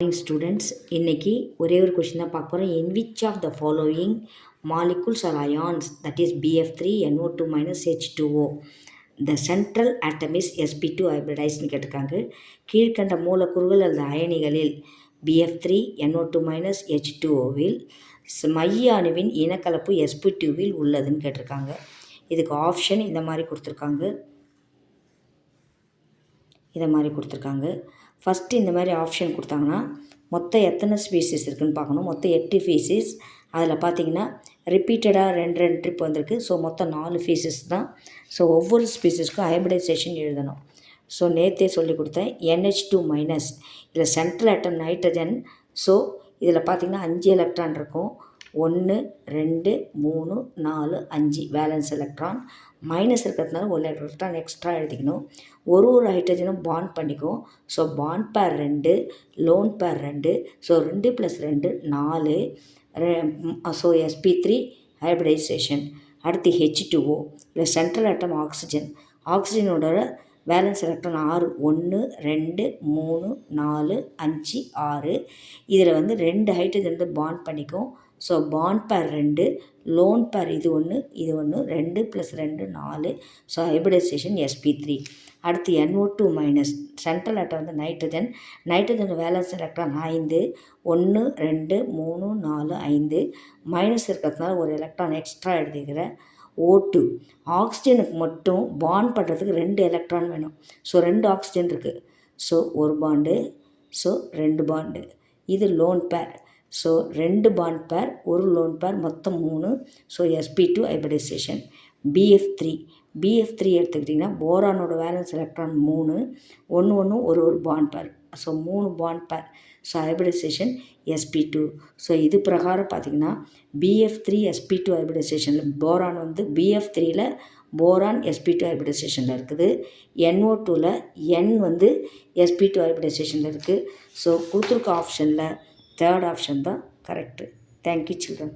Morning students, இன்னைக்கு ஒரே ஒரு கொஷின் தான் பார்க்க போகிறோம். In which of the following molecules or ions, that is BF3 NO2 minus H2O, the central atom is sp2 ஹைப்ரிடைஸ்னு கேட்டிருக்காங்க. கீழ்கண்ட மூலக்கூறுகள் அல்லது அயனிகளில் BF3 NO2 மைனஸ் H2Oவில் மைய அணுவின் இனக்கலப்பு sp2வில் உள்ளதுன்னு கேட்டிருக்காங்க. இதுக்கு ஆப்ஷன் இந்த மாதிரி கொடுத்துருக்காங்க. ஃபஸ்ட்டு இந்த மாதிரி ஆப்ஷன் கொடுத்தாங்கன்னா மொத்தம் எத்தனை ஸ்பீசிஸ் இருக்குதுன்னு பார்க்கணும். மொத்தம் 8 ஃபீஸிஸ். அதில் பார்த்தீங்கன்னா ரிப்பீட்டடாக ரெண்டு ட்ரிப் வந்திருக்கு. ஸோ மொத்தம் 4 ஃபீஸஸ் தான். ஸோ ஒவ்வொரு ஸ்பீசிஸ்க்கும் ஹைப்ரிடைசேஷன் எழுதணும். ஸோ நேற்றே சொல்லி கொடுத்தேன். NH2 மைனஸ், இதில் சென்ட்ரல் ஆட்டம் நைட்ரஜன். ஸோ இதில் பார்த்திங்கன்னா 5 எலக்ட்ரான் இருக்கும். 1 2 3 4 5 வேலன்ஸ் எலக்ட்ரான். மைனஸ் இருக்கிறதுனால ஒரு எலக்ட்ரான் எக்ஸ்ட்ரா எழுதிக்கணும். ஒரு ஹைட்ரஜனும் பாண்ட் பண்ணிக்கும். So bond pair 2, lone pair 2. So 2 + 2 4. So sp3 hybridisation. அடுத்து H2O, இதில் சென்ட்ரல் ஆட்டம் ஆக்சிஜன். ஆக்சிஜனோட வேலன்ஸ் எலக்ட்ரான் 6. 1 2 3 4 5 6. இதில் 2 ஹைட்ரஜன் பாண்ட் பண்ணிக்கும். ஸோ பாண்ட் பேர் 2, லோன் பேர் இது 1 இது 1. 2 + 2 4. So hybridisation sp3. அடுத்து NO2 minus, central atom nitrogen. Nitrogen valence electron 5. 1 2 3 4 5. Minus இருக்கிறதுனால ஒரு எலக்ட்ரான் எக்ஸ்ட்ரா எழுதிக்கிற O2. ஆக்சிஜனுக்கு மட்டும் பாண்ட் பண்ணுறதுக்கு 2 எலக்ட்ரான் வேணும். ஸோ 2 ஆக்சிஜன் இருக்குது. ஸோ ஒரு பாண்டு. So 2 bond. இது lone pair. So 2 bond pair, ஒரு லோன் பேர், மொத்தம் 3. So sp2 hybridisation. BF3 எடுத்துக்கிட்டிங்கன்னா போரானோட வேலன்ஸ் எலக்ட்ரான் 3. 1 ஒரு bond pair. So 3 bond pair. So hybridisation sp2. So இது பிரகாரம் பார்த்திங்கன்னா BF3 sp2 ஹைப்ரிடைசேஷனில் boron BF3ல் boron sp2 ஹைப்ரிடைசேஷனில் இருக்குது. NO2ல் N sp2 ஹைப்ரிடைசேஷனில் இருக்குது. ஸோ கொடுத்துருக்க ஆப்ஷனில் 3rd ஆப்ஷன் தான் கரெக்டு. Thank you children.